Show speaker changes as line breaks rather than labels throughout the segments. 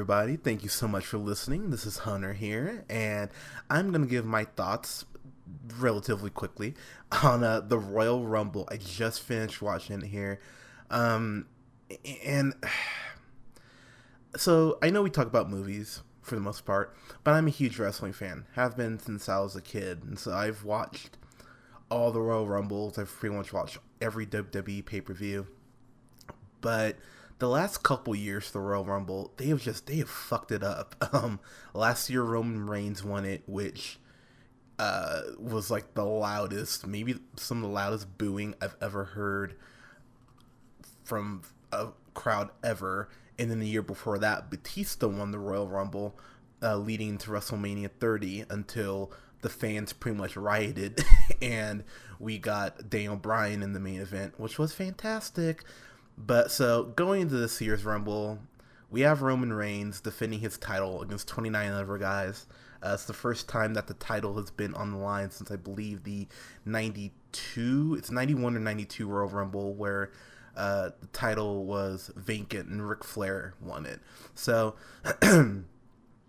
everybody. Thank you so much for listening. This is Hunter here, and I'm going to give my thoughts relatively quickly on the Royal Rumble. I just finished watching it here. Um, and so I know we talk about movies for the most part, but I'm a huge wrestling fan. Have been since I was a kid, and so I've watched all the Royal Rumbles. I've pretty much watched every WWE pay-per-view. But the last couple years, the Royal Rumble, they have fucked it up. Last year Roman Reigns won it, which was like the loudest, maybe some of the loudest booing I've ever heard from a crowd ever. And then the year before that, Batista won the Royal Rumble, leading to WrestleMania 30 until the fans pretty much rioted, and we got Daniel Bryan in the main event, which was fantastic. But so going into this year's Rumble, we have Roman Reigns defending his title against 29 other guys. It's the first time that the title has been on the line since I believe the 92, it's 91 or 92 Royal Rumble where the title was vacant and Ric Flair won it. So,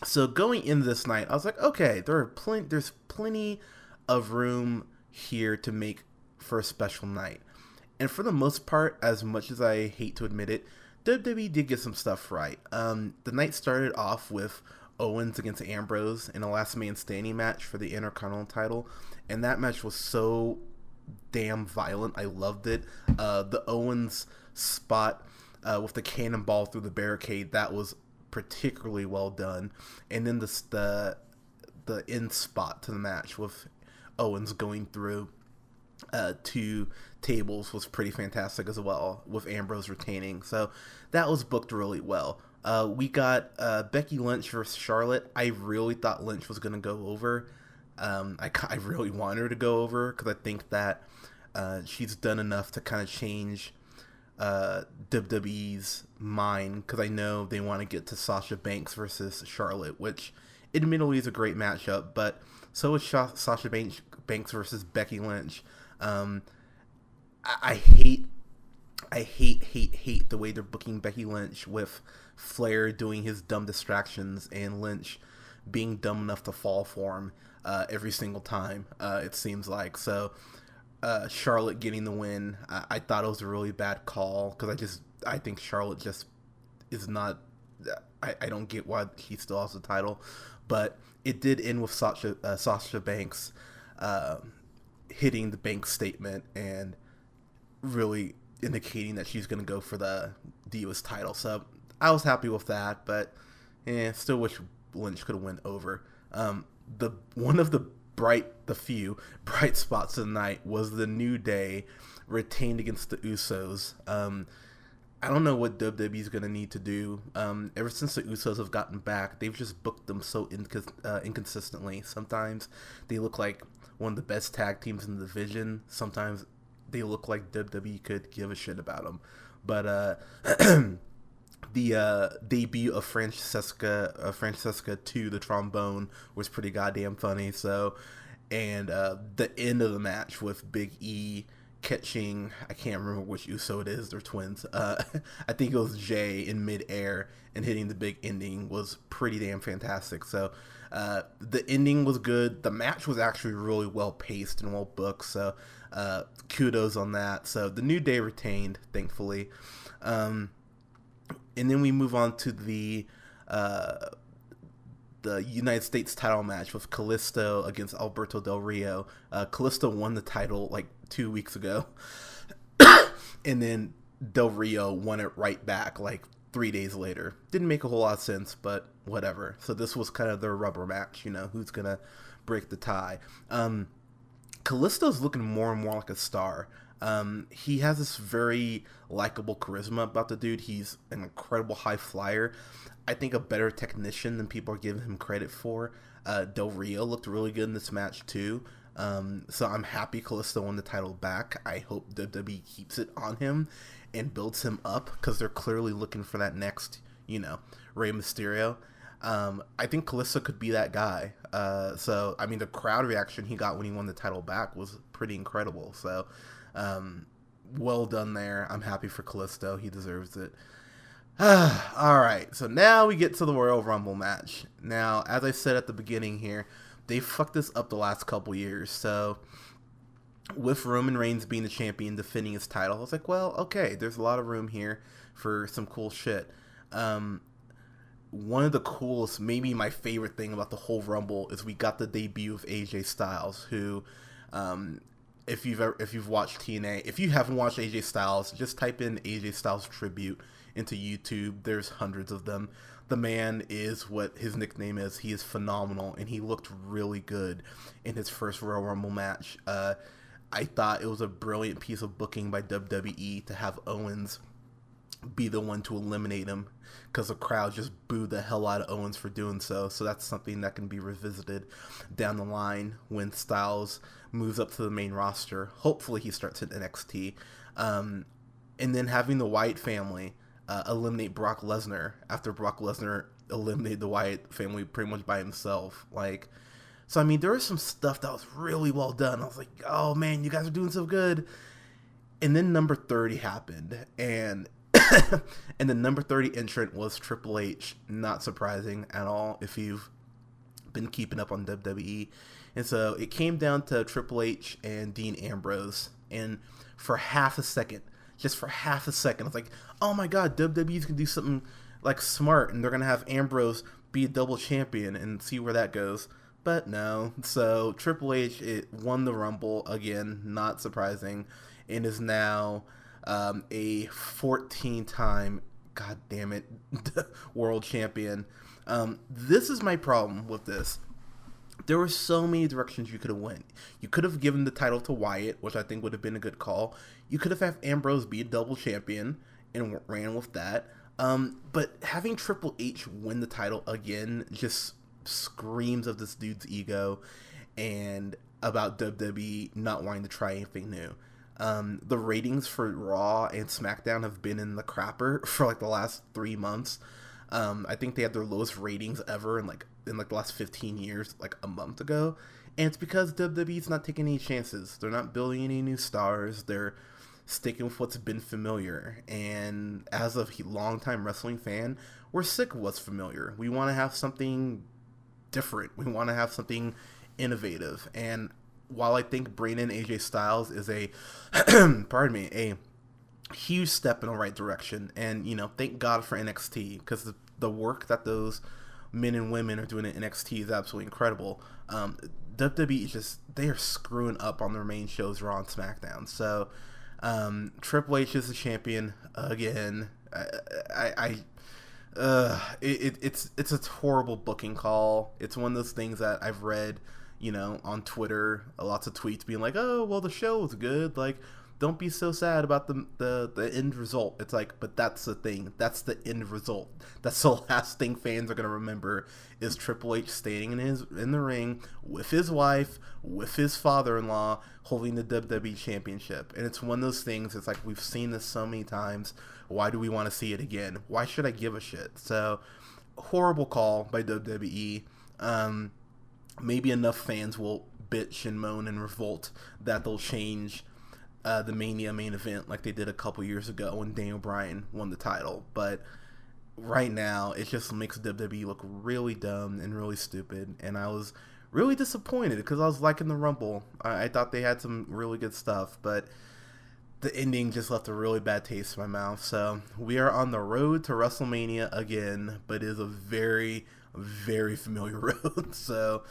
so going into this night, I was like, okay, there's plenty of room here to make for a special night. And for the most part, as much as I hate to admit it, WWE did get some stuff right. The night started off with Owens against Ambrose in a last man standing match for the Intercontinental title. And that match was so damn violent. I loved it. The Owens spot with the cannonball through the barricade, that was particularly well done. And then the end spot to the match with Owens going through two tables was pretty fantastic as well, with Ambrose retaining. So that was booked really well. We got Becky Lynch versus Charlotte. I really thought Lynch was going to go over. I really want her to go over because I think that she's done enough to kind of change WWE's mind, because I know they want to get to Sasha Banks versus Charlotte, which admittedly is a great matchup, but so is Sasha Banks versus Becky Lynch. I hate the way they're booking Becky Lynch with Flair doing his dumb distractions and Lynch being dumb enough to fall for him every single time, it seems like. So Charlotte getting the win, I thought it was a really bad call, because I think Charlotte just is not, I don't get why she still has the title, but it did end with Sasha Banks hitting the Banks statement and really indicating that she's going to go for the Divas title. So I was happy with that, but still wish Lynch could have went over. One of the few bright spots of the night was the New Day retained against the Usos. I don't know what WWE's going to need to do. Ever since the Usos have gotten back, they've just booked them so inconsistently. Sometimes they look like one of the best tag teams in the division. Sometimes they look like WWE could give a shit about them. But the debut of Francesca to the trombone was pretty goddamn funny. So, and the end of the match with Big E catching, I can't remember which Uso it is, they're twins. I think it was Jay in midair and hitting the big ending was pretty damn fantastic. So the ending was good. The match was actually really well paced and well booked. So kudos on that. So the New Day retained, thankfully. And then we move on to the United States title match with Kalisto against Alberto Del Rio. Kalisto won the title like 2 weeks ago, and then Del Rio won it right back like 3 days later. Didn't make a whole lot of sense, but whatever. So this was kind of their rubber match, who's gonna break the tie. Kalisto's looking more and more like a star. He has this very likable charisma about the dude. He's an incredible high flyer. I think a better technician than people are giving him credit for. Del Rio looked really good in this match too. So I'm happy Kalisto won the title back. I hope WWE keeps it on him and builds him up, because they're clearly looking for that next, Rey Mysterio. I think Kalisto could be that guy. So, I mean, the crowd reaction he got when he won the title back was pretty incredible. So, well done there. I'm happy for Kalisto. He deserves it. All right, so now we get to the Royal Rumble match. Now, as I said at the beginning here, they fucked this up the last couple years. So, with Roman Reigns being the champion, defending his title, I was like, well, okay, there's a lot of room here for some cool shit. One of the coolest, maybe my favorite thing about the whole Rumble is we got the debut of AJ Styles, who, if you've watched TNA, if you haven't watched AJ Styles, just type in AJ Styles tribute into YouTube. There's hundreds of them. The man is what his nickname is. He is phenomenal, and he looked really good in his first Royal Rumble match. I thought it was a brilliant piece of booking by WWE to have Owens be the one to eliminate him, because the crowd just booed the hell out of Owens for doing so. So that's something that can be revisited down the line when Styles moves up to the main roster. Hopefully he starts at NXT. And then having the Wyatt family eliminate Brock Lesnar after Brock Lesnar eliminated the Wyatt family pretty much by himself. So I mean, there was some stuff that was really well done. I was like, oh man, you guys are doing so good. And then number 30 happened, and and the number 30 entrant was Triple H. Not surprising at all if you've been keeping up on WWE. And so it came down to Triple H and Dean Ambrose. And for half a second, just for half a second, I was like, oh my god, WWE's gonna do something like smart, and they're gonna have Ambrose be a double champion and see where that goes. But no. So Triple H won the Rumble again, not surprising, and is now a 14-time, god damn it, world champion. This is my problem with this. There were so many directions you could have went. You could have given the title to Wyatt, which I think would have been a good call. You could have had Ambrose be a double champion and ran with that. But having Triple H win the title again just screams of this dude's ego and about WWE not wanting to try anything new. The ratings for Raw and SmackDown have been in the crapper for like the last 3 months. I think they had their lowest ratings ever in the last 15 years, like a month ago. And it's because WWE's not taking any chances. They're not building any new stars. They're sticking with what's been familiar. And as a longtime wrestling fan, we're sick of what's familiar. We want to have something different. We want to have something innovative. And while I think bringing in AJ Styles is a huge step in the right direction, and thank God for NXT, because the work that those men and women are doing at NXT is absolutely incredible. WWE they are screwing up on their main shows, Raw and SmackDown. So Triple H is the champion again. It's a horrible booking call. It's one of those things that I've read, on Twitter, lots of tweets being like, oh, well, the show was good. Like, don't be so sad about the end result. It's like, but that's the thing. That's the end result. That's the last thing fans are going to remember is Triple H standing in the ring with his wife, with his father-in-law, holding the WWE Championship. And it's one of those things, it's like, we've seen this so many times. Why do we want to see it again? Why should I give a shit? So, horrible call by WWE. Maybe enough fans will bitch and moan and revolt that they'll change the Mania main event like they did a couple years ago when Daniel Bryan won the title. But right now, it just makes WWE look really dumb and really stupid. And I was really disappointed because I was liking the Rumble. I thought they had some really good stuff, but the ending just left a really bad taste in my mouth. So we are on the road to WrestleMania again, but it is a very, very familiar road. So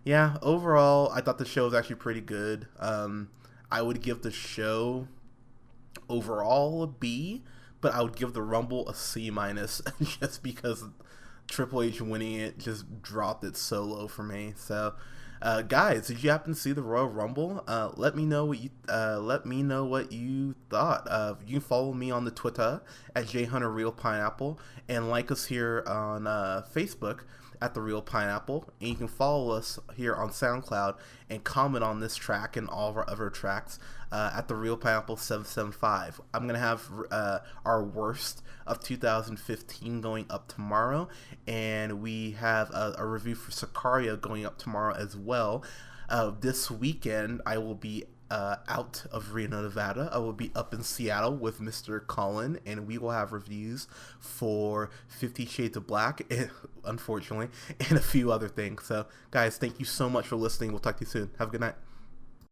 yeah, overall, I thought the show was actually pretty good. I would give the show overall a B, but I would give the Rumble a C- just because Triple H winning it just dropped it so low for me. So, guys, did you happen to see the Royal Rumble? Let me know what you thought. You can follow me on the Twitter at JHunterRealPineapple and like us here on Facebook at The Real Pineapple, and you can follow us here on SoundCloud and comment on this track and all of our other tracks at The Real Pineapple 775. I'm going to have our worst of 2015 going up tomorrow, and we have a review for Sicario going up tomorrow as well. This weekend, I will be out of Reno, Nevada. I will be up in Seattle with Mr. Colin, and we will have reviews for 50 Shades of Black, unfortunately, and a few other things. So, guys, thank you so much for listening. We'll talk to you soon. Have a good night.